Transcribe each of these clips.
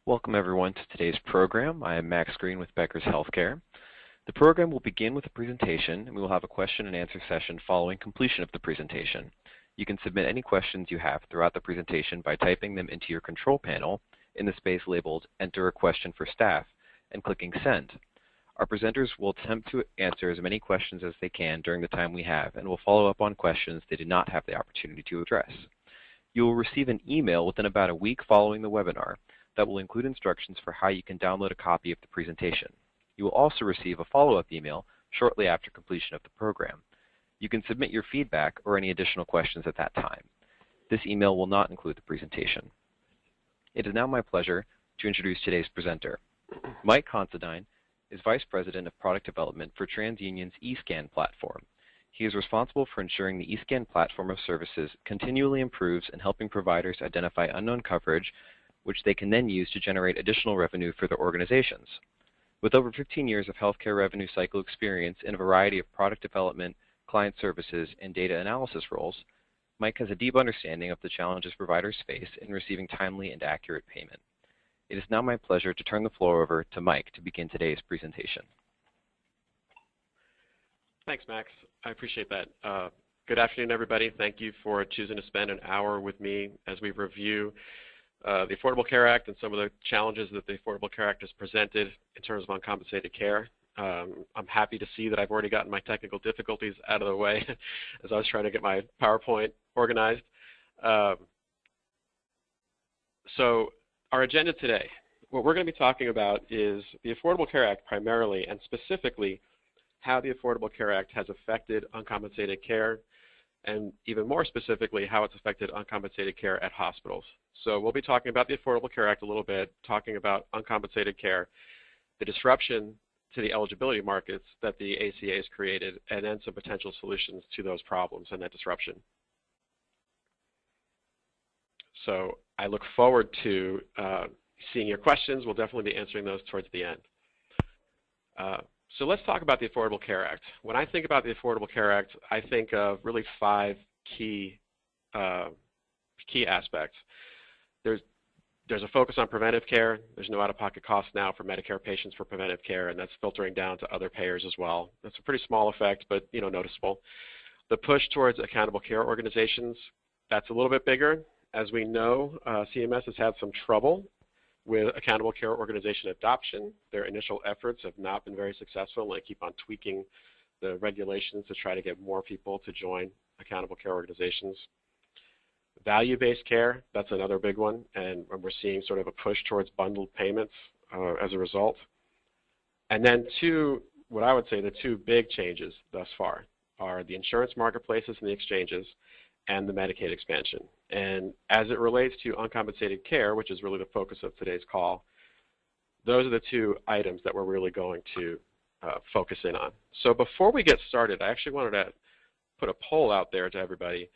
Welcome everyone to today's program. I am Max Green with Becker's Healthcare. The program will begin with a presentation, and we will have a question and answer session following completion of the presentation. You can submit any questions you have throughout the presentation by typing them into your control panel in the space labeled Enter a Question for Staff and clicking Send. Our presenters will attempt to answer as many questions as they can during the time we have, and will follow up on questions they did not have the opportunity to address. You will receive an email within about a week following the webinar that will include instructions for how you can download a copy of the presentation. You will also receive a follow-up email shortly after completion of the program. You can submit your feedback or any additional questions at that time. This email will not include the presentation. It is now my pleasure to introduce today's presenter. Mike Considine is Vice President of Product Development for TransUnion's eScan platform. He is responsible for ensuring the eScan platform of services continually improves in helping providers identify unknown coverage, which they can then use to generate additional revenue for their organizations. With over 15 years of healthcare revenue cycle experience in a variety of product development, client services, and data analysis roles, Mike has a deep understanding of the challenges providers face in receiving timely and accurate payment. It is now my pleasure to turn the floor over to Mike to begin today's presentation. Thanks, Max. I appreciate that. Good afternoon, everybody. Thank you for choosing to spend an hour with me as we review the Affordable Care Act and some of the challenges that the Affordable Care Act has presented in terms of uncompensated care. I'm happy to see that I've already gotten my technical difficulties out of the way as I was trying to get my PowerPoint organized. So our agenda today, what we're going to be talking about is the Affordable Care Act primarily, and specifically how the Affordable Care Act has affected uncompensated care, and even more specifically, how it's affected uncompensated care at hospitals. So we'll be talking about the Affordable Care Act a little bit, talking about uncompensated care, the disruption to the eligibility markets that the ACA has created, and then some potential solutions to those problems and that disruption. So I look forward to seeing your questions. We'll definitely be answering those towards the end. So let's talk about the Affordable Care Act. When I think about the Affordable Care Act, I think of really 5 key aspects. There's a focus on preventive care. There's no out-of-pocket cost now for Medicare patients for preventive care, and that's filtering down to other payers as well. That's a pretty small effect, but noticeable. The push towards accountable care organizations, that's a little bit bigger. As we know, CMS has had some trouble with accountable care organization adoption. Their initial efforts have not been very successful, and they keep on tweaking the regulations to try to get more people to join accountable care organizations. Value-based care, that's another big one, and we're seeing sort of a push towards bundled payments as a result. And then what I would say the 2 big changes thus far are the insurance marketplaces and the exchanges, and the Medicaid expansion. And as it relates to uncompensated care, which is really the focus of today's call, those are the 2 items that we're really going to focus in on. So before we get started, I actually wanted to put a poll out there to everybody.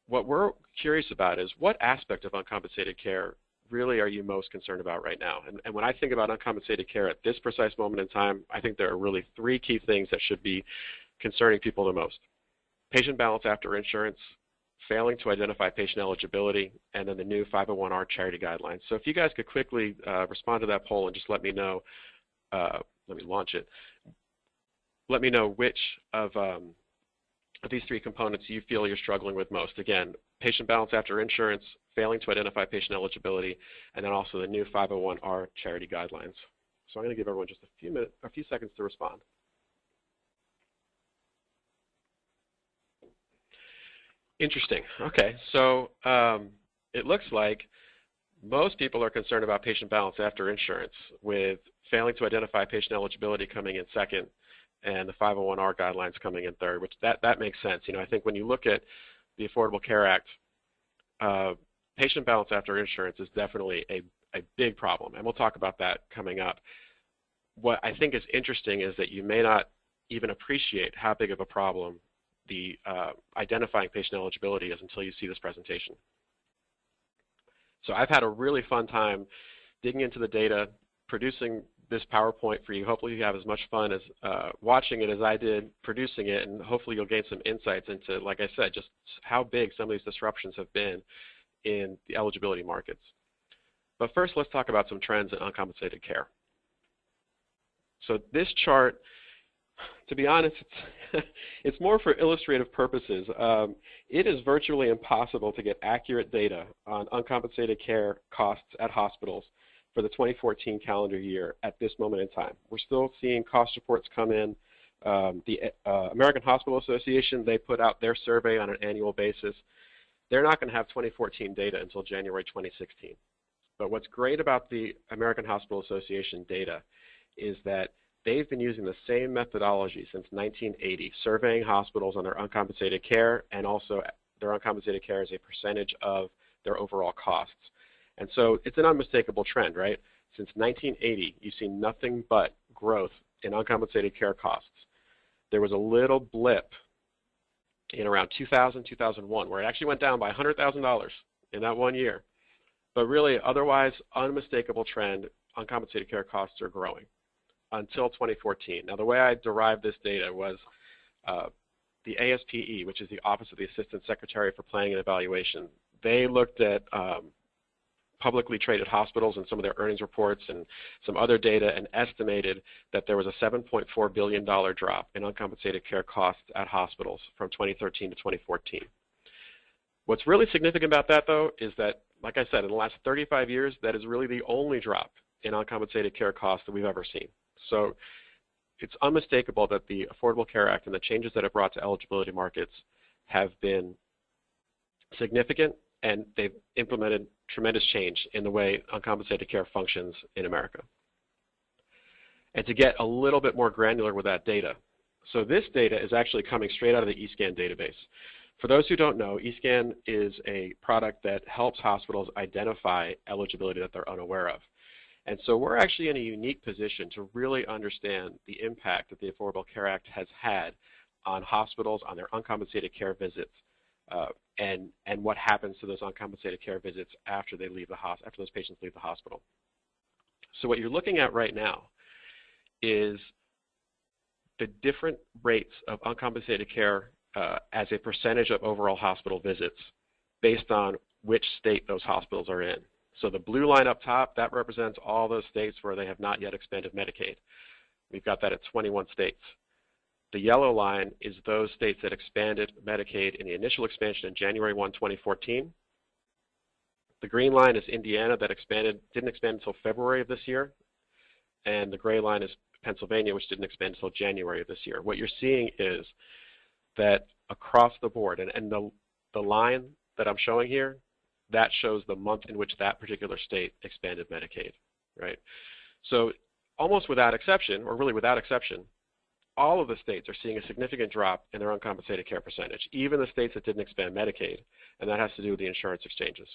What we're curious about is what aspect of uncompensated care really are you most concerned about right now? And when I think about uncompensated care at this precise moment in time, I think there are really 3 key things that should be concerning people the most. Patient balance after insurance, failing to identify patient eligibility, and then the new 501(r) charity guidelines. So if you guys could quickly respond to that poll and just let me know, let me launch it. Let me know which of these 3 components you feel you're struggling with most. Again, patient balance after insurance, failing to identify patient eligibility, and then also the new 501(r) charity guidelines. So I'm going to give everyone just a few seconds to respond. Interesting. Okay, so it looks like most people are concerned about patient balance after insurance, with failing to identify patient eligibility coming in second and the 501(r) guidelines coming in third, which that makes sense. I think when you look at the Affordable Care Act, patient balance after insurance is definitely a big problem, and we'll talk about that coming up. What I think is interesting is that you may not even appreciate how big of a problem the identifying patient eligibility is until you see this presentation. So I've had a really fun time digging into the data, producing this PowerPoint for you. Hopefully you have as much fun as watching it as I did producing it, and hopefully you'll gain some insights into, like I said, just how big some of these disruptions have been in the eligibility markets. But first, let's talk about some trends in uncompensated care. So this chart, to be honest, it's more for illustrative purposes. It is virtually impossible to get accurate data on uncompensated care costs at hospitals for the 2014 calendar year at this moment in time. We're still seeing cost reports come in. The American Hospital Association, they put out their survey on an annual basis. They're not going to have 2014 data until January 2016. But what's great about the American Hospital Association data is that they've been using the same methodology since 1980, surveying hospitals on their uncompensated care and also their uncompensated care as a percentage of their overall costs. And so it's an unmistakable trend, right? Since 1980, you've seen nothing but growth in uncompensated care costs. There was a little blip in around 2000, 2001, where it actually went down by $100,000 in that 1 year. But really, otherwise, unmistakable trend, uncompensated care costs are growing until 2014. Now, the way I derived this data was the ASPE, which is the Office of the Assistant Secretary for Planning and Evaluation. They looked at publicly traded hospitals and some of their earnings reports and some other data and estimated that there was a $7.4 billion drop in uncompensated care costs at hospitals from 2013 to 2014. What's really significant about that, though, is that, like I said, in the last 35 years, that is really the only drop in uncompensated care costs that we've ever seen. So it's unmistakable that the Affordable Care Act and the changes that it brought to eligibility markets have been significant, and they've implemented tremendous change in the way uncompensated care functions in America. And to get a little bit more granular with that data, so this data is actually coming straight out of the eScan database. For those who don't know, eScan is a product that helps hospitals identify eligibility that they're unaware of. And so we're actually in a unique position to really understand the impact that the Affordable Care Act has had on hospitals, on their uncompensated care visits, and what happens to those uncompensated care visits after they leave the after those patients leave the hospital. So what you're looking at right now is the different rates of uncompensated care as a percentage of overall hospital visits based on which state those hospitals are in. So the blue line up top, that represents all those states where they have not yet expanded Medicaid. We've got that at 21 states. The yellow line is those states that expanded Medicaid in the initial expansion in January 1, 2014. The green line is Indiana that didn't expand until February of this year. And the gray line is Pennsylvania, which didn't expand until January of this year. What you're seeing is that across the board, and the line that I'm showing here, that shows the month in which that particular state expanded Medicaid, right? So almost without exception, or really without exception, all of the states are seeing a significant drop in their uncompensated care percentage, even the states that didn't expand Medicaid, and that has to do with the insurance exchanges.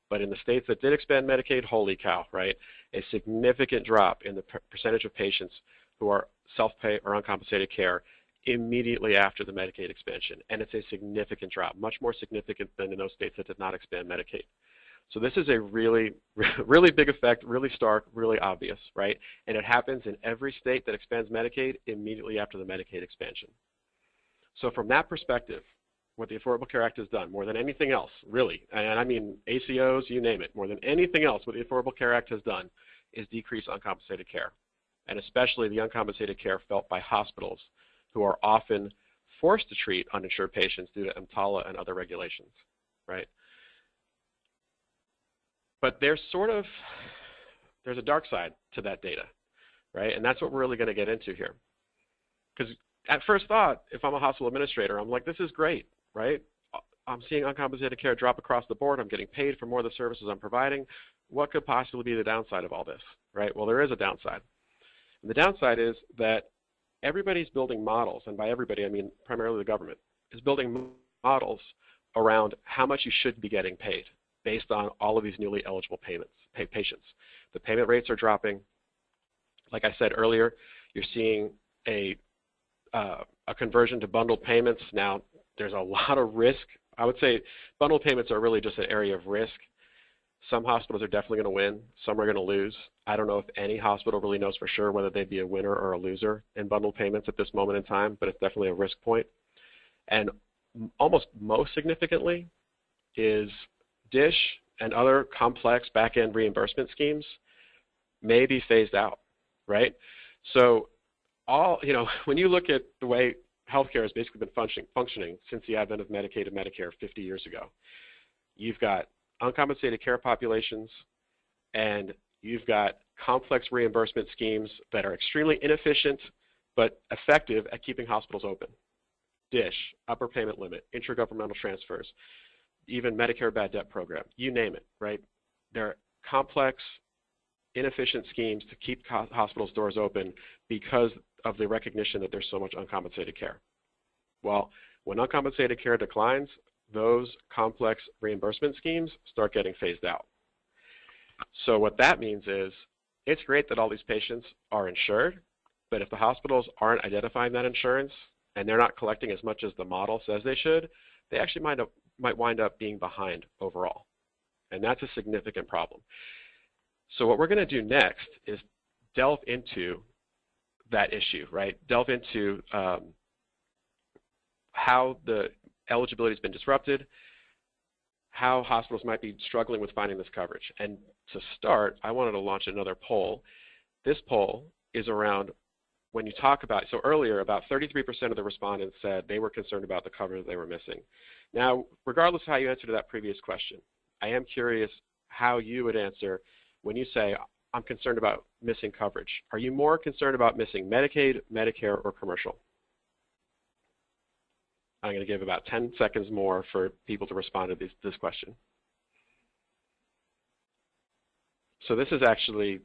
But in the states that did expand Medicaid, holy cow, right? A significant drop in the percentage of patients who are self-pay or uncompensated care immediately after the Medicaid expansion. And it's a significant drop, much more significant than in those states that did not expand Medicaid. So this is a really, really big effect, really stark, really obvious, right? And it happens in every state that expands Medicaid immediately after the Medicaid expansion. So from that perspective, what the Affordable Care Act has done, more than anything else, really, and I mean ACOs, you name it, more than anything else, what the Affordable Care Act has done is decrease uncompensated care, and especially the uncompensated care felt by hospitals who are often forced to treat uninsured patients due to EMTALA and other regulations, right? But there's a dark side to that data, right? And that's what we're really going to get into here. Because at first thought, if I'm a hospital administrator, I'm like, this is great, right? I'm seeing uncompensated care drop across the board. I'm getting paid for more of the services I'm providing. What could possibly be the downside of all this, right? Well, there is a downside. And the downside is that everybody's building models, and by everybody I mean primarily the government, is building models around how much you should be getting paid based on all of these newly eligible patients. The payment rates are dropping. Like I said earlier, you're seeing a conversion to bundled payments. Now, there's a lot of risk. I would say bundled payments are really just an area of risk. Some hospitals are definitely going to win. Some are going to lose. I don't know if any hospital really knows for sure whether they'd be a winner or a loser in bundled payments at this moment in time, but it's definitely a risk point. And almost most significantly is DISH and other complex back-end reimbursement schemes may be phased out, right? So when you look at the way healthcare has basically been functioning since the advent of Medicaid and Medicare 50 years ago, you've got uncompensated care populations, and you've got complex reimbursement schemes that are extremely inefficient but effective at keeping hospitals open. DISH, upper payment limit, intergovernmental transfers, even Medicare bad debt program, you name it, right? They're complex, inefficient schemes to keep hospitals' doors open because of the recognition that there's so much uncompensated care. Well, when uncompensated care declines, those complex reimbursement schemes start getting phased out. So what that means is it's great that all these patients are insured, but if the hospitals aren't identifying that insurance and they're not collecting as much as the model says they should, they actually might wind up being behind overall. And that's a significant problem. So what we're going to do next is delve into that issue, right? Delve into how the eligibility has been disrupted, how hospitals might be struggling with finding this coverage. And to start, I wanted to launch another poll. This poll is around when you talk about, so earlier about 33% of the respondents said they were concerned about the coverage they were missing. Now, regardless of how you answer to that previous question, I am curious how you would answer when you say, I'm concerned about missing coverage. Are you more concerned about missing Medicaid, Medicare, or commercial? I'm going to give about 10 seconds more for people to respond to this question. So this is actually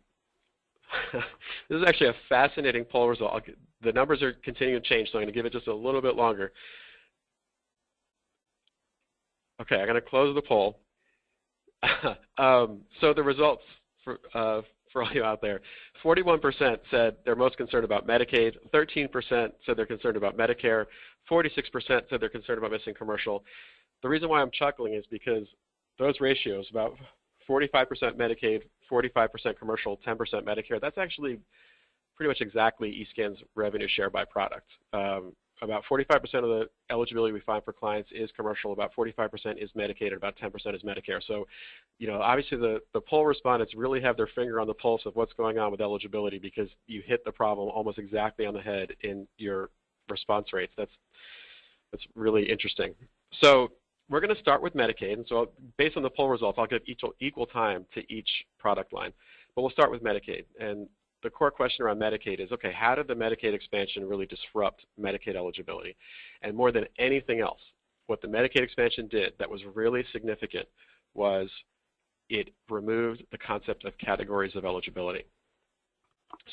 a fascinating poll result. The numbers are continuing to change, so I'm going to give it just a little bit longer. Okay, I'm going to close the poll. So the results for all you out there, 41% said they're most concerned about Medicaid, 13% said they're concerned about Medicare, 46% said they're concerned about missing commercial. The reason why I'm chuckling is because those ratios, about 45% Medicaid, 45% commercial, 10% Medicare, that's actually pretty much exactly eScan's revenue share by product. About 45% of the eligibility we find for clients is commercial, about 45% is Medicaid, and about 10% is Medicare. So, obviously the poll respondents really have their finger on the pulse of what's going on with eligibility because you hit the problem almost exactly on the head in your response rates. That's really interesting. So we're going to start with Medicaid, and so based on the poll results, I'll give equal time to each product line. But we'll start with Medicaid. And the core question around Medicaid is, okay, how did the Medicaid expansion really disrupt Medicaid eligibility? And more than anything else, what the Medicaid expansion did that was really significant was it removed the concept of categories of eligibility.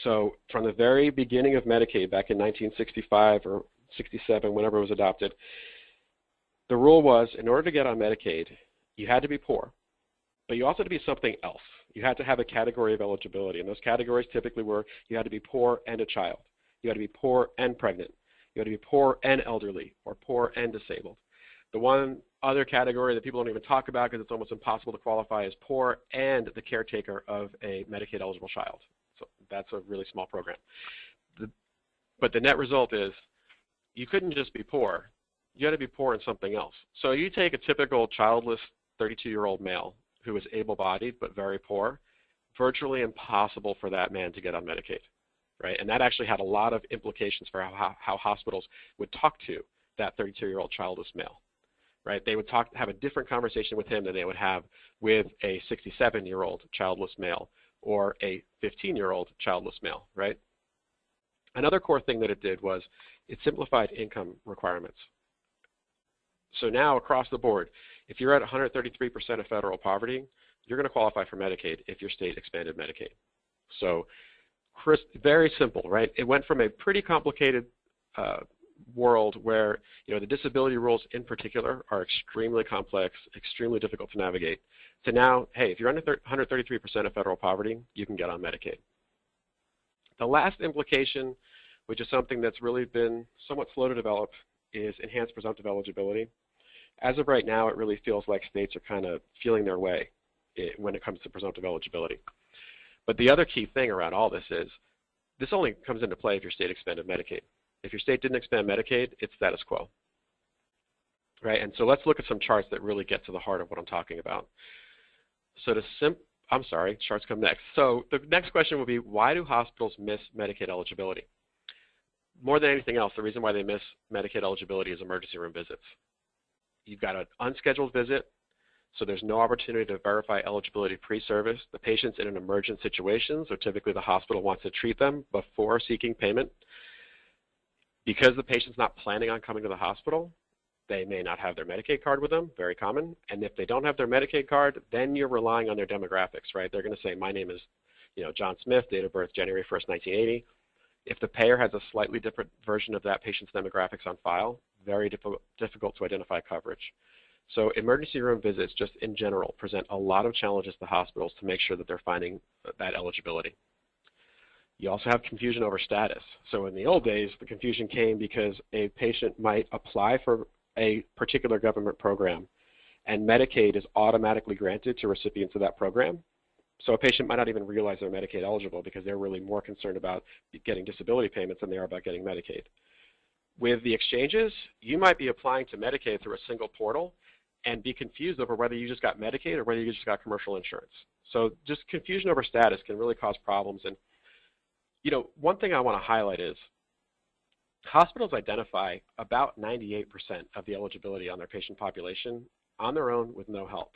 So from the very beginning of Medicaid, back in 1965 or 67, whenever it was adopted, the rule was in order to get on Medicaid, you had to be poor, but you also had to be something else. You had to have a category of eligibility, and those categories typically were you had to be poor and a child. You had to be poor and pregnant. You had to be poor and elderly, or poor and disabled. The one other category that people don't even talk about because it's almost impossible to qualify is poor and the caretaker of a Medicaid-eligible child. So that's a really small program. But the net result is you couldn't just be poor. You had to be poor in something else. So you take a typical childless 32-year-old male who is able-bodied but very poor, virtually impossible for that man to get on Medicaid, right? And that actually had a lot of implications for how hospitals would talk to that 32-year-old childless male, right? They would have a different conversation with him than they would have with a 67-year-old childless male or a 15-year-old childless male, right? Another core thing that it did was it simplified income requirements. So now across the board, if you're at 133% of federal poverty, you're going to qualify for Medicaid if your state expanded Medicaid. So very simple, right? It went from a pretty complicated world where the disability rules in particular are extremely complex, extremely difficult to navigate, to now, hey, if you're under 133% of federal poverty, you can get on Medicaid. The last implication, which is something that's really been somewhat slow to develop, is enhanced presumptive eligibility. As of right now, it really feels like states are kind of feeling their way when it comes to presumptive eligibility. But the other key thing around all this is this only comes into play if your state expanded Medicaid. If your state didn't expand Medicaid, it's status quo, right? And so let's look at some charts that really get to the heart of what I'm talking about. So I'm sorry, charts come next. So the next question will be, why do hospitals miss Medicaid eligibility? More than anything else, the reason why they miss Medicaid eligibility is emergency room visits. You've got an unscheduled visit, so there's no opportunity to verify eligibility pre-service. The patient's in an emergent situation, so typically the hospital wants to treat them before seeking payment. Because the patient's not planning on coming to the hospital, they may not have their Medicaid card with them, very common. And if they don't have their Medicaid card, then you're relying on their demographics, right? They're going to say, my name is John Smith, date of birth January 1st, 1980. If the payer has a slightly different version of that patient's demographics on file, very difficult to identify coverage. So emergency room visits, just in general, present a lot of challenges to hospitals to make sure that they're finding that eligibility. You also have confusion over status. So in the old days, the confusion came because a patient might apply for a particular government program, and Medicaid is automatically granted to recipients of that program. So a patient might not even realize they're Medicaid eligible because they're really more concerned about getting disability payments than they are about getting Medicaid. With the exchanges, you might be applying to Medicaid through a single portal and be confused over whether you just got Medicaid or whether you just got commercial insurance. So just confusion over status can really cause problems. And one thing I want to highlight is hospitals identify about 98% of the eligibility on their patient population on their own with no help.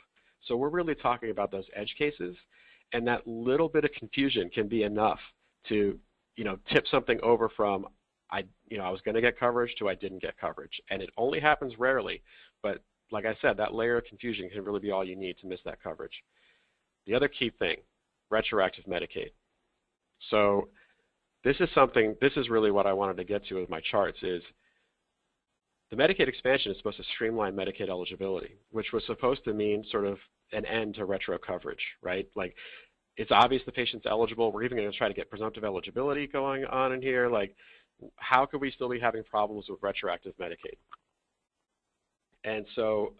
So we're really talking about those edge cases, and that little bit of confusion can be enough to tip something over from I was going to get coverage to I didn't get coverage. And it only happens rarely, but like I said, that layer of confusion can really be all you need to miss that coverage. The other key thing, retroactive Medicaid. So this is really what I wanted to get to with my charts is the Medicaid expansion is supposed to streamline Medicaid eligibility, which was supposed to mean sort of an end to retro coverage, right? Like, it's obvious the patient's eligible. We're even going to try to get presumptive eligibility going on in here. Like, how could we still be having problems with retroactive Medicaid? And so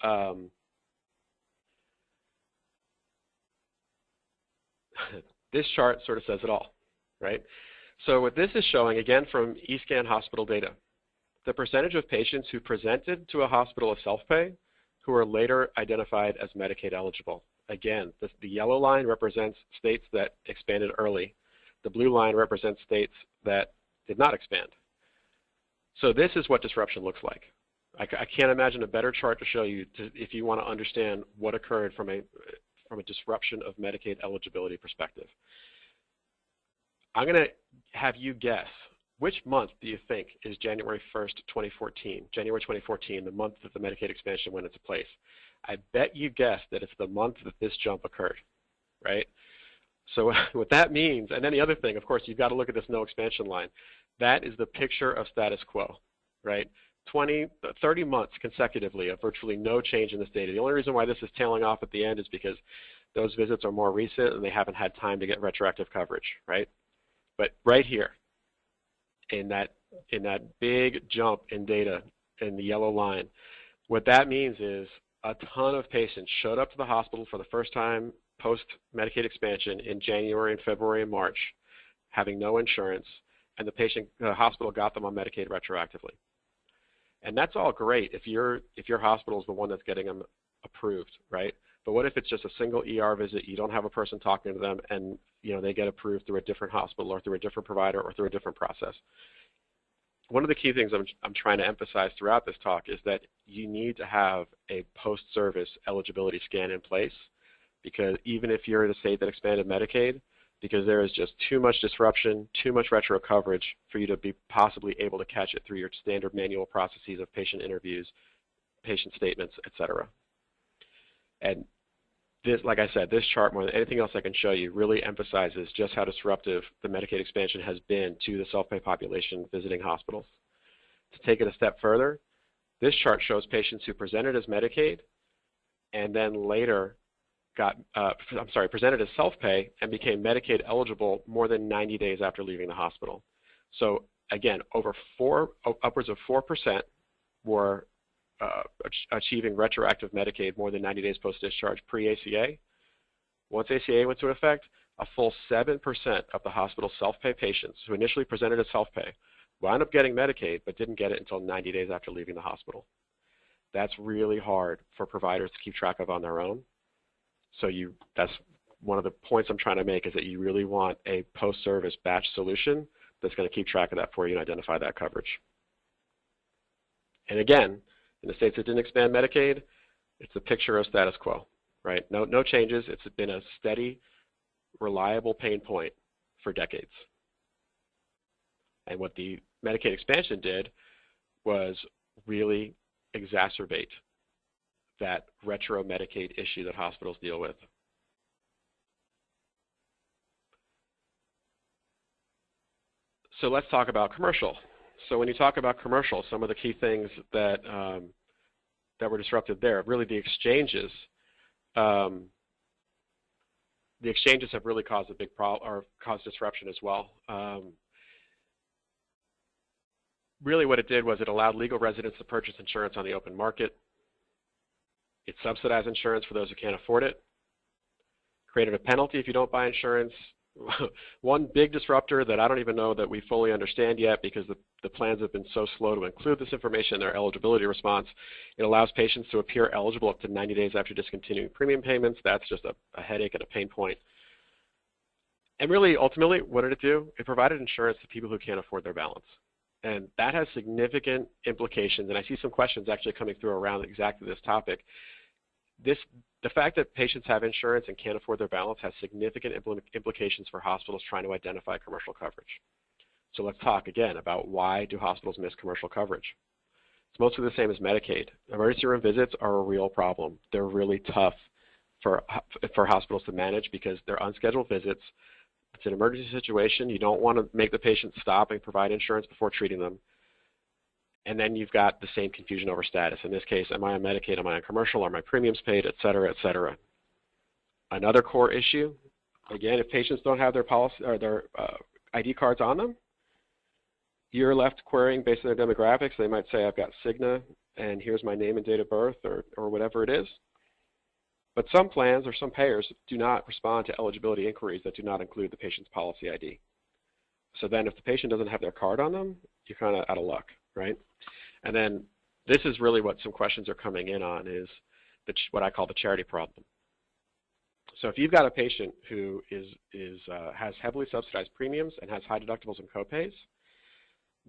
this chart sort of says it all, right? So what this is showing, again, from eScan hospital data, the percentage of patients who presented to a hospital as self-pay who are later identified as Medicaid eligible. Again, the yellow line represents states that expanded early. The blue line represents states that did not expand. So this is what disruption looks like. I can't imagine a better chart to show you if you want to understand what occurred from a disruption of Medicaid eligibility perspective. I'm going to have you guess, which month do you think is January 1st, 2014? January 2014, the month that the Medicaid expansion went into place. I bet you guessed that it's the month that this jump occurred, right? So what that means, and then the other thing, of course, you've got to look at this no expansion line. That is the picture of status quo, right? 30 months consecutively of virtually no change in this data. The only reason why this is tailing off at the end is because those visits are more recent and they haven't had time to get retroactive coverage, right? But right here, in that big jump in data in the yellow line, what that means is a ton of patients showed up to the hospital for the first time post-Medicaid expansion in January and February and March, having no insurance, and the hospital got them on Medicaid retroactively. And that's all great if your hospital is the one that's getting them approved, right? But what if it's just a single ER visit, you don't have a person talking to them, and they get approved through a different hospital or through a different provider or through a different process? One of the key things I'm trying to emphasize throughout this talk is that you need to have a post-service eligibility scan in place, because even if you're in a state that expanded Medicaid, because there is just too much disruption, too much retro coverage for you to be possibly able to catch it through your standard manual processes of patient interviews, patient statements, et cetera. And this, like I said, this chart, more than anything else I can show you, really emphasizes just how disruptive the Medicaid expansion has been to the self-pay population visiting hospitals. To take it a step further, this chart shows patients who presented as Medicaid and then later presented as self-pay and became Medicaid eligible more than 90 days after leaving the hospital. So again, upwards of 4% were achieving retroactive Medicaid more than 90 days post-discharge pre-ACA. Once ACA went into effect, a full 7% of the hospital self-pay patients who initially presented as self-pay wound up getting Medicaid but didn't get it until 90 days after leaving the hospital. That's really hard for providers to keep track of on their own. So that's one of the points I'm trying to make, is that you really want a post-service batch solution that's going to keep track of that for you and identify that coverage. And again, in the states that didn't expand Medicaid, it's a picture of status quo, right? No changes. It's been a steady, reliable pain point for decades. And what the Medicaid expansion did was really exacerbate that retro Medicaid issue that hospitals deal with. So let's talk about commercial. So when you talk about commercial, some of the key things that that were disrupted there, really the exchanges. The exchanges have really caused a big problem, or caused disruption as well. Really what it did was it allowed legal residents to purchase insurance on the open market. It subsidized insurance for those who can't afford it, created a penalty if you don't buy insurance. One big disruptor that I don't even know that we fully understand yet, because the plans have been so slow to include this information in their eligibility response. It allows patients to appear eligible up to 90 days after discontinuing premium payments. That's just a headache and a pain point. And really, ultimately, what did it do? It provided insurance to people who can't afford their balance. And that has significant implications, and I see some questions actually coming through around exactly this topic. The fact that patients have insurance and can't afford their balance has significant implications for hospitals trying to identify commercial coverage. So let's talk again about why do hospitals miss commercial coverage. It's mostly the same as Medicaid. Emergency room visits are a real problem. They're really tough for hospitals to manage because they're unscheduled visits. It's an emergency situation. You don't want to make the patient stop and provide insurance before treating them. And then you've got the same confusion over status. In this case, am I on Medicaid, am I on commercial, are my premiums paid, et cetera, et cetera. Another core issue, again, if patients don't have their policy or their ID cards on them, you're left querying based on their demographics. They might say, I've got Cigna, and here's my name and date of birth, or whatever it is. But some plans or some payers do not respond to eligibility inquiries that do not include the patient's policy ID. So then if the patient doesn't have their card on them, you're kind of out of luck, right? And then this is really what some questions are coming in on, is what I call the charity problem. So if you've got a patient who has heavily subsidized premiums and has high deductibles and copays,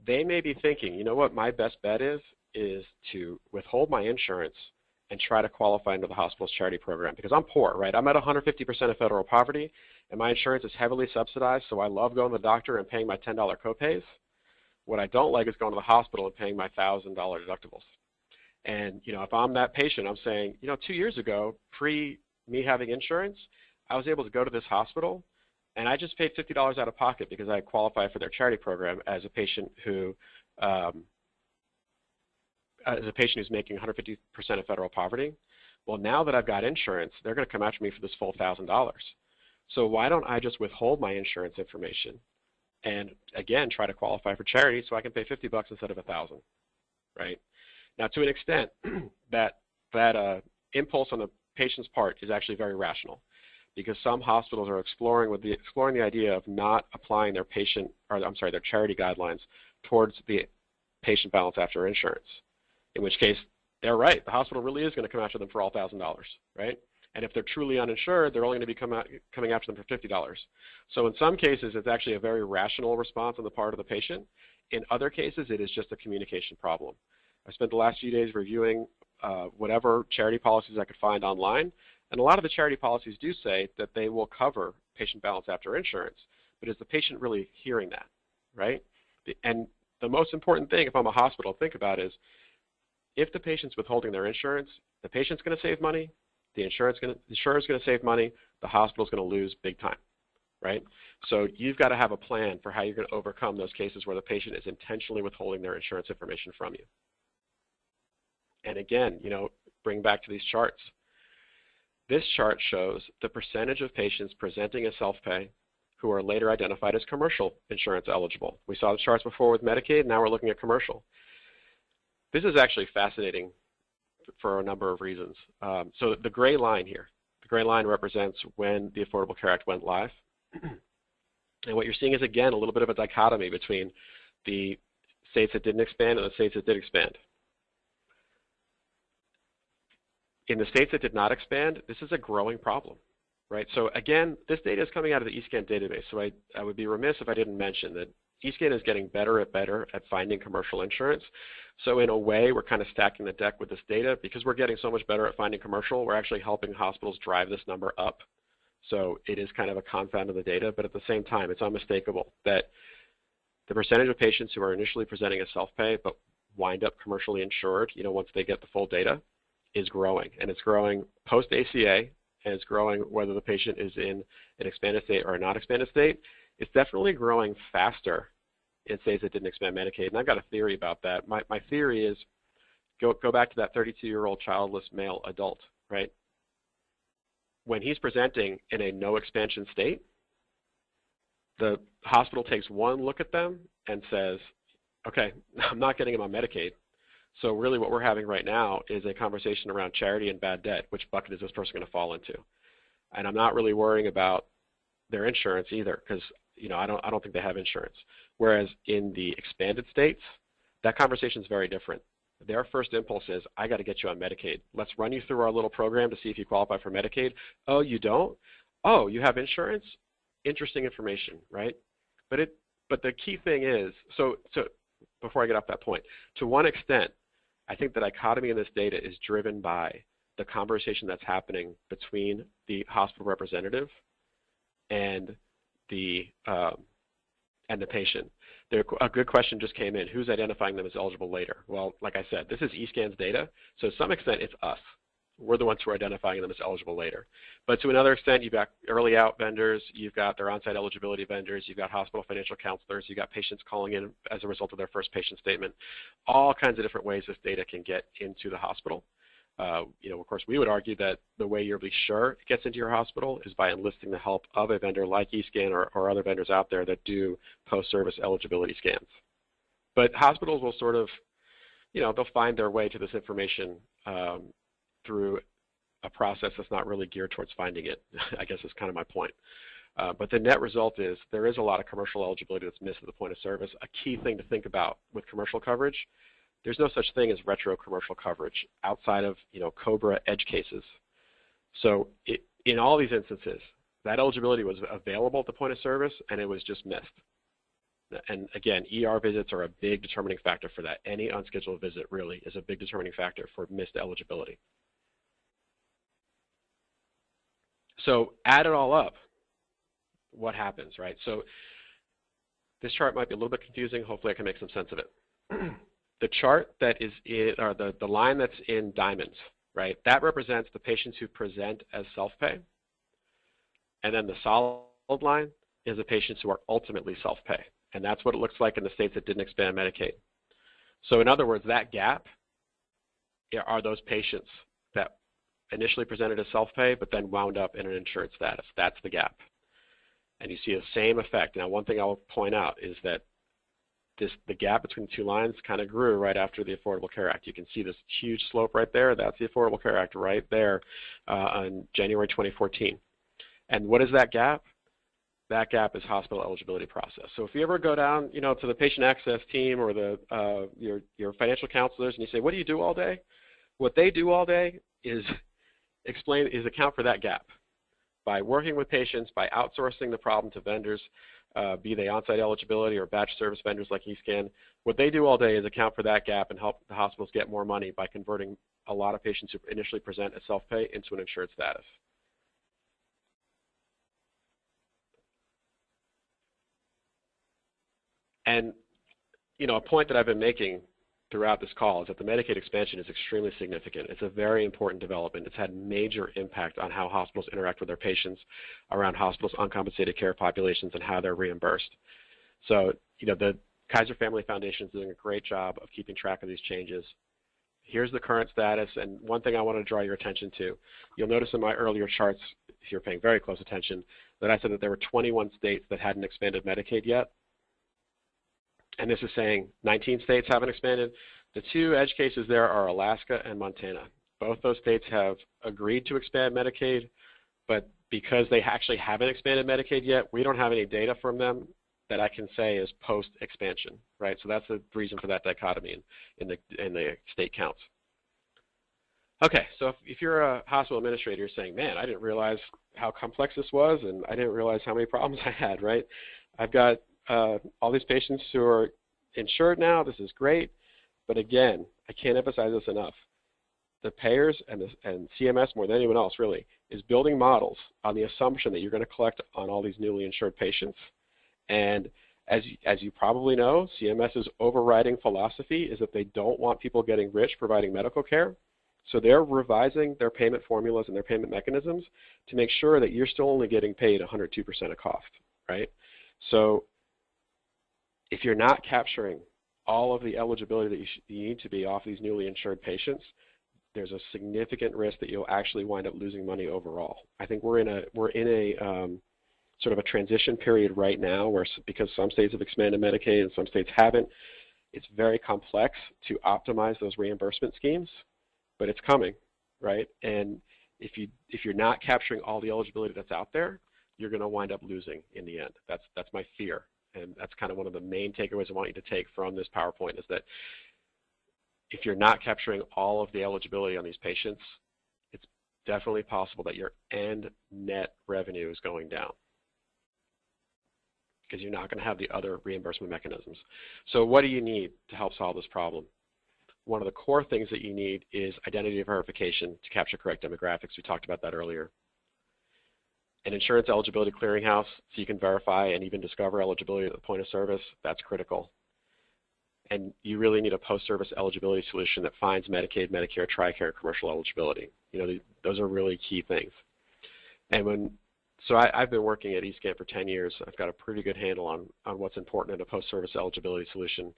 they may be thinking, you know what, my best bet is to withhold my insurance and try to qualify under the hospital's charity program, because I'm poor, right? I'm at 150% of federal poverty, and my insurance is heavily subsidized, so I love going to the doctor and paying my $10 copays. What I don't like is going to the hospital and paying my $1,000 deductibles. And, you know, if I'm that patient, I'm saying, you know, 2 years ago, pre me having insurance, I was able to go to this hospital, and I just paid $50 out of pocket because I qualify for their charity program as a patient who who's making 150% of federal poverty. Well, now that I've got insurance, they're going to come after me for this full $1,000. So why don't I just withhold my insurance information and, again, try to qualify for charity so I can pay $50 instead of $1,000, right? Now, to an extent, that impulse on the patient's part is actually very rational, because some hospitals are exploring the idea of not applying their charity guidelines towards the patient balance after insurance. In which case, they're right. The hospital really is going to come after them for all $1,000, right? And if they're truly uninsured, they're only going to be coming after them for $50. So in some cases, it's actually a very rational response on the part of the patient. In other cases, it is just a communication problem. I spent the last few days reviewing whatever charity policies I could find online, and a lot of the charity policies do say that they will cover patient balance after insurance, but is the patient really hearing that, right? And the most important thing, if I'm a hospital, think about is, if the patient's withholding their insurance, the patient's going to save money, the insurer's going to save money, the hospital's going to lose big time, right? So you've got to have a plan for how you're going to overcome those cases where the patient is intentionally withholding their insurance information from you. And again, you know, bring back to these charts. This chart shows the percentage of patients presenting as self-pay who are later identified as commercial insurance eligible. We saw the charts before with Medicaid, now we're looking at commercial. This is actually fascinating for a number of reasons. So the gray line here, the gray line represents when the Affordable Care Act went live. And what you're seeing is, again, a little bit of a dichotomy between the states that didn't expand and the states that did expand. In the states that did not expand, this is a growing problem, right? So again, this data is coming out of the eScan database, so I would be remiss if I didn't mention that eScan is getting better at finding commercial insurance. So in a way, we're kind of stacking the deck with this data. Because we're getting so much better at finding commercial, we're actually helping hospitals drive this number up. So it is kind of a confound of the data, but at the same time, it's unmistakable that the percentage of patients who are initially presenting as self-pay but wind up commercially insured, once they get the full data, is growing. And it's growing post-ACA, and it's growing whether the patient is in an expanded state or a not expanded state. It's definitely growing faster in states that didn't expand Medicaid. And I've got a theory about that. My theory is, go back to that 32-year-old childless male adult, right? When he's presenting in a no expansion state, the hospital takes one look at them and says, okay, I'm not getting him on Medicaid. So really what we're having right now is a conversation around charity and bad debt. Which bucket is this person going to fall into? And I'm not really worrying about their insurance either, because I don't think they have insurance. Whereas in the expanded states, that conversation is very different. Their first impulse is, I got to get you on Medicaid. Let's run you through our little program to see if you qualify for Medicaid. Oh, you don't? Oh, you have insurance? Interesting information, right? But the key thing is, so before I get off that point, to one extent, I think the dichotomy in this data is driven by the conversation that's happening between the hospital representative and the patient. A good question just came in. Who's identifying them as eligible later? Well, like I said, this is eScan's data, so to some extent it's us. We're the ones who are identifying them as eligible later. But to another extent, you've got early out vendors, you've got their on-site eligibility vendors, you've got hospital financial counselors, you've got patients calling in as a result of their first patient statement. All kinds of different ways this data can get into the hospital. Of course, we would argue that the way you'll be sure it gets into your hospital is by enlisting the help of a vendor like eScan or other vendors out there that do post-service eligibility scans. But hospitals will sort of, they'll find their way to this information through a process that's not really geared towards finding it, I guess is kind of my point. But the net result is there is a lot of commercial eligibility that's missed at the point of service. A key thing to think about with commercial coverage, there's no such thing as retro commercial coverage outside of COBRA edge cases. So in all these instances, that eligibility was available at the point of service and it was just missed. And again, ER visits are a big determining factor for that. Any unscheduled visit really is a big determining factor for missed eligibility. So add it all up, what happens, right? So this chart might be a little bit confusing. Hopefully I can make some sense of it. The chart that is in, or the line that's in diamonds, right, that represents the patients who present as self-pay. And then the solid line is the patients who are ultimately self-pay. And that's what it looks like in the states that didn't expand Medicaid. So in other words, that gap are those patients that initially presented as self-pay but then wound up in an insured status. That's the gap. And you see the same effect. Now, one thing I'll point out is that the gap between the two lines kind of grew right after the Affordable Care Act. You can see this huge slope right there. That's the Affordable Care Act right there on January 2014. And what is that gap? That gap is hospital eligibility process. So if you ever go down, to the patient access team or your financial counselors and you say, what do you do all day? What they do all day is account for that gap by working with patients, by outsourcing the problem to vendors, be they on-site eligibility or batch service vendors like eScan. What they do all day is account for that gap and help the hospitals get more money by converting a lot of patients who initially present as self-pay into an insured status. And, a point that I've been making throughout this call is that the Medicaid expansion is extremely significant. It's a very important development. It's had major impact on how hospitals interact with their patients, around hospitals' uncompensated care populations and how they're reimbursed. So, the Kaiser Family Foundation is doing a great job of keeping track of these changes. Here's the current status, and one thing I want to draw your attention to. You'll notice in my earlier charts, if you're paying very close attention, that I said that there were 21 states that hadn't expanded Medicaid yet. And this is saying 19 states haven't expanded. The two edge cases there are Alaska and Montana. Both those states have agreed to expand Medicaid, but because they actually haven't expanded Medicaid yet, we don't have any data from them that I can say is post-expansion, right? So that's the reason for that dichotomy in the state counts. Okay, so if you're a hospital administrator, you're saying, man, I didn't realize how complex this was, and I didn't realize how many problems I had, right? I've got all these patients who are insured now. This is great. But again, I can't emphasize this enough. The payers and CMS, more than anyone else really, is building models on the assumption that you're going to collect on all these newly insured patients. And as you probably know, CMS's overriding philosophy is that they don't want people getting rich providing medical care. So they're revising their payment formulas and their payment mechanisms to make sure that you're still only getting paid 102% of cost, right? So if you're not capturing all of the eligibility that you need to be off these newly insured patients, there's a significant risk that you'll actually wind up losing money overall. I think we're in a sort of a transition period right now where, because some states have expanded Medicaid and some states haven't, it's very complex to optimize those reimbursement schemes, but it's coming, right? And if you're not capturing all the eligibility that's out there, you're going to wind up losing in the end. That's my fear, and that's kind of one of the main takeaways I want you to take from this PowerPoint, is that if you're not capturing all of the eligibility on these patients, it's definitely possible that your end net revenue is going down, because you're not going to have the other reimbursement mechanisms. So what do you need to help solve this problem? One of the core things that you need is identity verification to capture correct demographics. We talked about that earlier. An insurance eligibility clearinghouse, so you can verify and even discover eligibility at the point of service. That's critical. And you really need a post-service eligibility solution that finds Medicaid, Medicare, TRICARE, commercial eligibility. You know, those are really key things. And so I've been working at eScan for 10 years. I've got a pretty good handle on what's important in a post-service eligibility solution.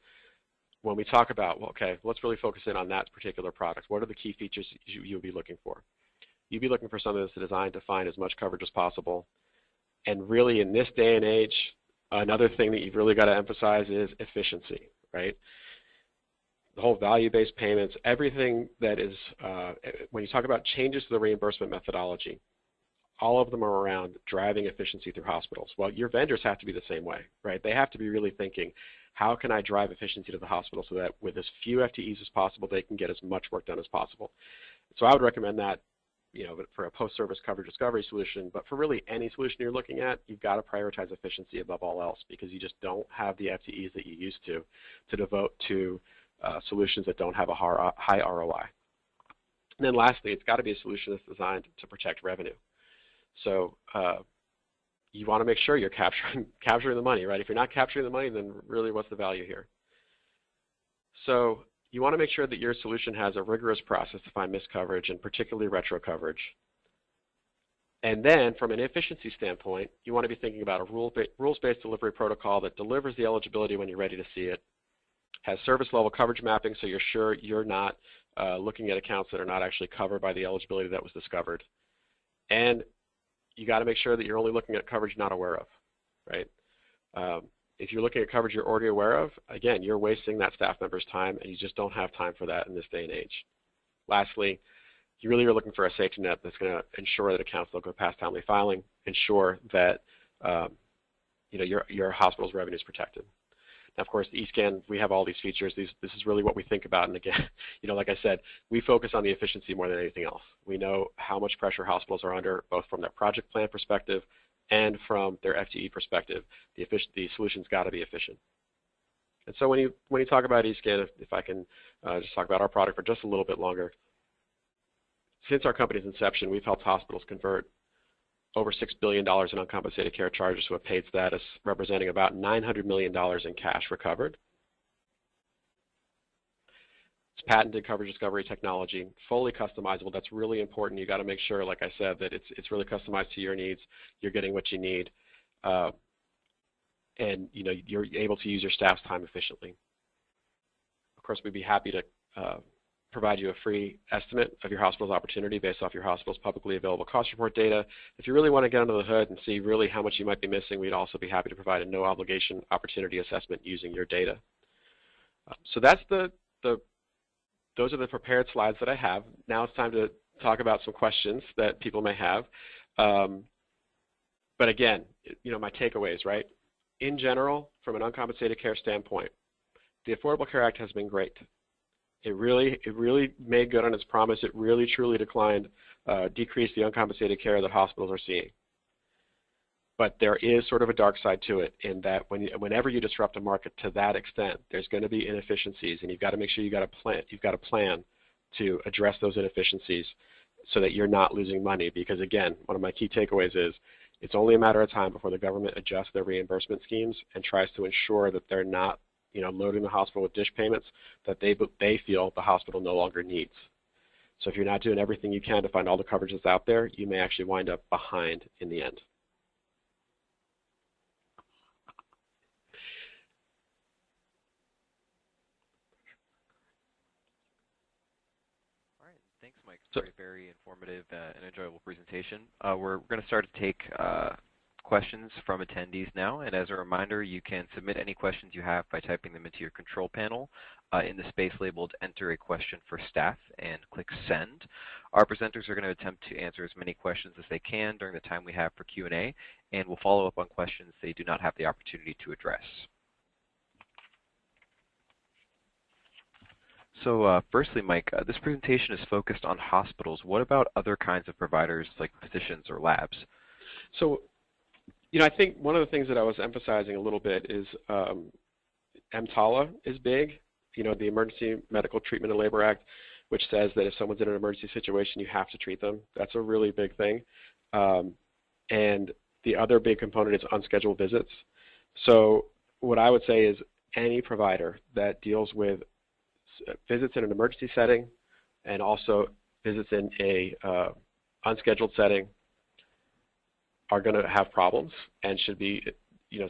When we talk about, well, okay, let's really focus in on that particular product. What are the key features you'll be looking for? You'll be looking for something that's designed to find as much coverage as possible. And really, in this day and age, another thing that you've really got to emphasize is efficiency, right? The whole value-based payments, everything that is, when you talk about changes to the reimbursement methodology, all of them are around driving efficiency through hospitals. Well, your vendors have to be the same way, right? They have to be really thinking, how can I drive efficiency to the hospital so that with as few FTEs as possible, they can get as much work done as possible? So I would recommend that, you know, for a post-service coverage discovery solution, but for really any solution you're looking at, you've got to prioritize efficiency above all else, because you just don't have the FTEs that you used to devote to solutions that don't have a high ROI. And then lastly, it's got to be a solution that's designed to protect revenue. So you want to make sure you're capturing the money, right? If you're not capturing the money, then really what's the value here? So you want to make sure that your solution has a rigorous process to find missed coverage, and particularly retro coverage. And then from an efficiency standpoint, you want to be thinking about a rules-based delivery protocol that delivers the eligibility when you're ready to see it, has service level coverage mapping so you're sure you're not looking at accounts that are not actually covered by the eligibility that was discovered. And you got to make sure that you're only looking at coverage you're not aware of, right? If you're looking at coverage you're already aware of, again, you're wasting that staff member's time, and you just don't have time for that in this day and age. Lastly, you really are looking for a safety net that's going to ensure that accounts don't go past timely filing, ensure that you know, your hospital's revenue is protected. Now, of course, the eScan, we have all these features. This is really what we think about. And again, you know, like I said, we focus on the efficiency more than anything else. We know how much pressure hospitals are under, both from their project plan perspective and from their FTE perspective. The solution's got to be efficient. And so when you talk about eScan, if I can just talk about our product for just a little bit longer, since our company's inception, we've helped hospitals convert over $6 billion in uncompensated care charges to a paid status, representing about $900 million in cash recovered. It's patented coverage discovery technology, fully customizable. That's really important. You got to make sure, like I said, that it's really customized to your needs. You're getting what you need, and you know, you're able to use your staff's time efficiently. Of course, we'd be happy to provide you a free estimate of your hospital's opportunity based off your hospital's publicly available cost report data. If you really want to get under the hood and see really how much you might be missing, we'd also be happy to provide a no obligation opportunity assessment using your data. So that's those are the prepared slides that I have. Now it's time to talk about some questions that people may have. But again, you know, my takeaways, right? In general, from an uncompensated care standpoint, the Affordable Care Act has been great. It really made good on its promise. It really truly decreased the uncompensated care that hospitals are seeing. But there is sort of a dark side to it in that whenever you disrupt a market to that extent, there's going to be inefficiencies, and you've got to make sure you've got a plan to address those inefficiencies so that you're not losing money. Because again, one of my key takeaways is it's only a matter of time before the government adjusts their reimbursement schemes and tries to ensure that they're not, loading the hospital with dish payments that they feel the hospital no longer needs. So if you're not doing everything you can to find all the coverage that's out there, you may actually wind up behind in the end. Thanks, Mike. Very informative and enjoyable presentation. We're going to start to take questions from attendees now, and as a reminder, you can submit any questions you have by typing them into your control panel in the space labeled Enter a Question for Staff and click Send. Our presenters are going to attempt to answer as many questions as they can during the time we have for Q&A, and we'll follow up on questions they do not have the opportunity to address. So firstly, Mike, this presentation is focused on hospitals. What about other kinds of providers like physicians or labs? So, I think one of the things that I was emphasizing a little bit is EMTALA is big, the Emergency Medical Treatment and Labor Act, which says that if someone's in an emergency situation, you have to treat them. That's a really big thing. And the other big component is unscheduled visits. So what I would say is any provider that deals with visits in an emergency setting and also visits in a unscheduled setting are going to have problems and should be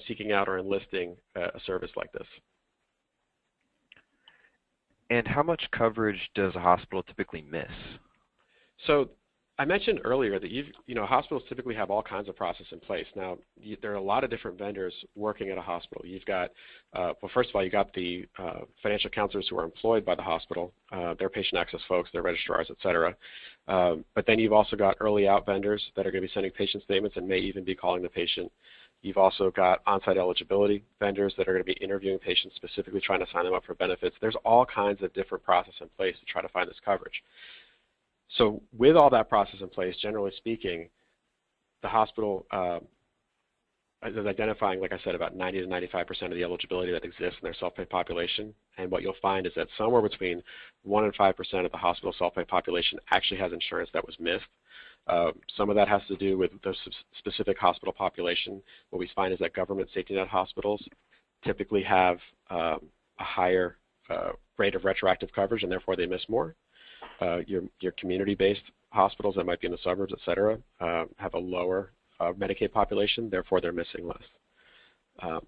seeking out or enlisting a service like this. And how much coverage does a hospital typically miss? So I mentioned earlier that hospitals typically have all kinds of process in place. Now, there are a lot of different vendors working at a hospital. You've got, well, first of all, you've got the financial counselors who are employed by the hospital, their patient access folks, their registrars, et cetera. But then you've also got early out vendors that are going to be sending patient statements and may even be calling the patient. You've also got on-site eligibility vendors that are going to be interviewing patients, specifically trying to sign them up for benefits. There's all kinds of different process in place to try to find this coverage. So with all that process in place, generally speaking, the hospital is identifying, like I said, about 90 to 95% of the eligibility that exists in their self-pay population. And what you'll find is that somewhere between 1 and 5% of the hospital self-pay population actually has insurance that was missed. Some of that has to do with the specific hospital population. What we find is that government safety net hospitals typically have a higher rate of retroactive coverage, and therefore they miss more. Your community-based hospitals that might be in the suburbs, et cetera, have a lower Medicaid population, therefore they're missing less.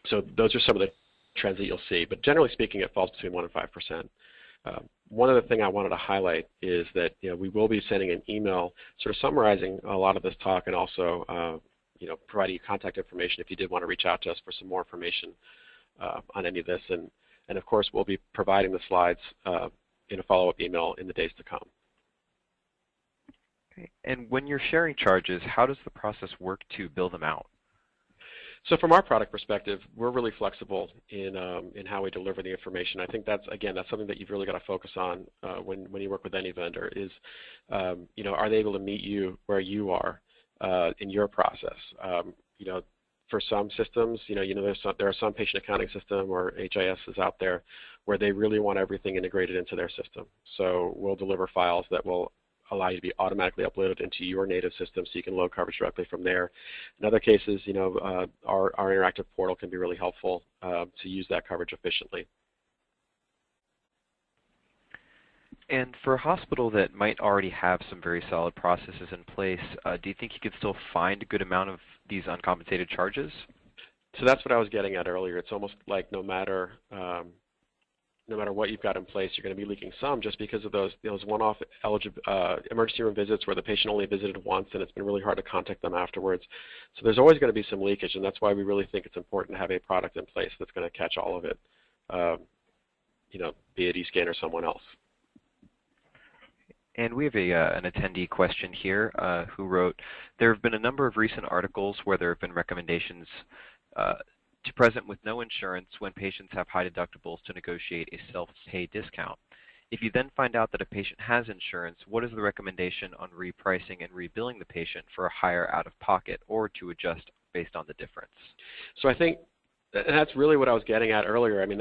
So those are some of the trends that you'll see, but generally speaking, it falls between 1 and 5%. One other thing I wanted to highlight is that we will be sending an email sort of summarizing a lot of this talk and also providing you contact information if you did want to reach out to us for some more information on any of this. And of course, we'll be providing the slides in a follow-up email in the days to come. Okay. And when you're sharing charges, how does the process work to bill them out? So from our product perspective, we're really flexible in how we deliver the information. I think that's something that you've really got to focus on when you work with any vendor is, are they able to meet you where you are in your process? For some systems, there are some patient accounting system or HISs out there where they really want everything integrated into their system. So we'll deliver files that will allow you to be automatically uploaded into your native system so you can load coverage directly from there. In other cases, our interactive portal can be really helpful to use that coverage efficiently. And for a hospital that might already have some very solid processes in place, do you think you could still find a good amount of these uncompensated charges? So that's what I was getting at earlier. It's almost like no matter what you've got in place, you're going to be leaking some just because of those one-off emergency room visits where the patient only visited once and it's been really hard to contact them afterwards. So there's always going to be some leakage, and that's why we really think it's important to have a product in place that's going to catch all of it, be it eScan or someone else. And we have an attendee question here who wrote, there have been a number of recent articles where there have been recommendations to present with no insurance when patients have high deductibles to negotiate a self-pay discount. If you then find out that a patient has insurance, what is the recommendation on repricing and rebilling the patient for a higher out-of-pocket or to adjust based on the difference? So I think that's really what I was getting at earlier. I mean,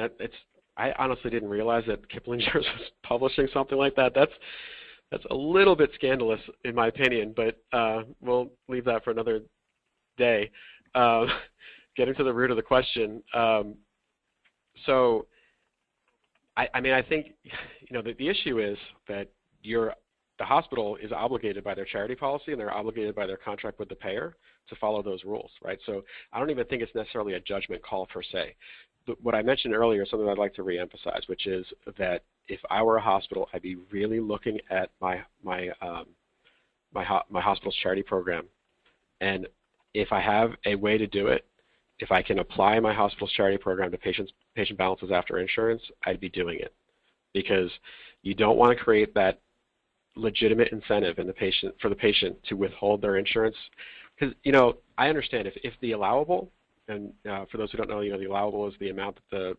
I honestly didn't realize that Kiplinger was publishing something like that. That's a little bit scandalous in my opinion, but we'll leave that for another day. Getting to the root of the question. So I mean, I think, you know, the issue is that the hospital is obligated by their charity policy and they're obligated by their contract with the payer to follow those rules, right? So I don't even think it's necessarily a judgment call per se. But what I mentioned earlier is something I'd like to reemphasize, which is that if I were a hospital, I'd be really looking at my hospital's charity program, and if I have a way to do it, if I can apply my hospital's charity program to patient balances after insurance, I'd be doing it, because you don't want to create that legitimate incentive for the patient to withhold their insurance. Because, you know, I understand if the allowable, and for those who don't know, you know, the allowable is the amount that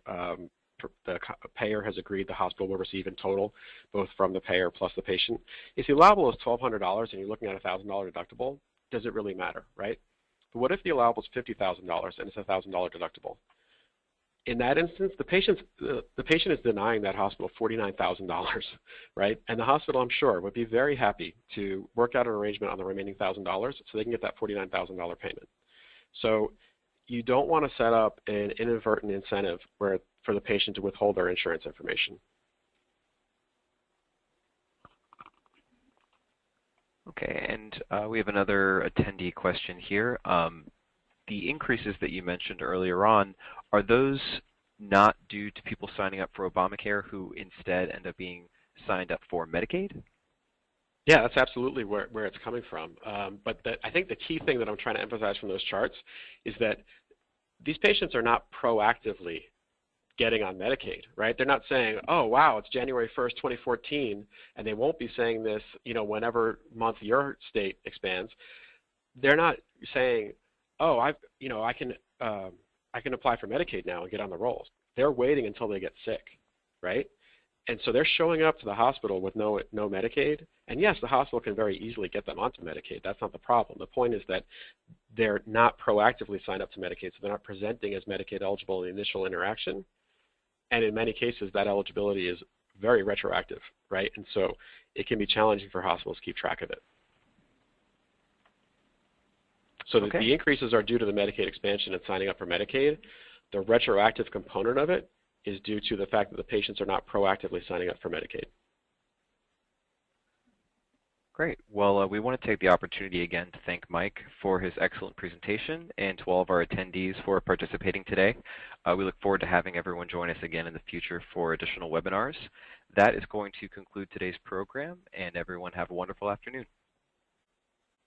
the payer has agreed the hospital will receive in total, both from the payer plus the patient. If the allowable is $1,200 and you're looking at a $1,000 deductible, does it really matter, right? But what if the allowable is $50,000 and it's a $1,000 deductible? In that instance, the patient is denying that hospital $49,000, right? And the hospital, I'm sure, would be very happy to work out an arrangement on the remaining $1,000 so they can get that $49,000 payment. So you don't want to set up an inadvertent incentive for the patient to withhold their insurance information. Okay, and we have another attendee question here. The increases that you mentioned earlier on, are those not due to people signing up for Obamacare who instead end up being signed up for Medicaid? Yeah, that's absolutely where it's coming from. But I think the key thing that I'm trying to emphasize from those charts is that these patients are not proactively getting on Medicaid, right? They're not saying, oh, wow, it's January 1st, 2014, and they won't be saying this, you know, whenever month your state expands. They're not saying, oh, I can apply for Medicaid now and get on the rolls. They're waiting until they get sick, right? And so they're showing up to the hospital with no Medicaid. And yes, the hospital can very easily get them onto Medicaid. That's not the problem. The point is that they're not proactively signed up to Medicaid, so they're not presenting as Medicaid eligible in the initial interaction. And in many cases, that eligibility is very retroactive, right? And so it can be challenging for hospitals to keep track of it. So okay. The increases are due to the Medicaid expansion and signing up for Medicaid. The retroactive component of it is due to the fact that the patients are not proactively signing up for Medicaid. Great. Well, we want to take the opportunity again to thank Mike for his excellent presentation and to all of our attendees for participating today. We look forward to having everyone join us again in the future for additional webinars. That is going to conclude today's program, and everyone have a wonderful afternoon.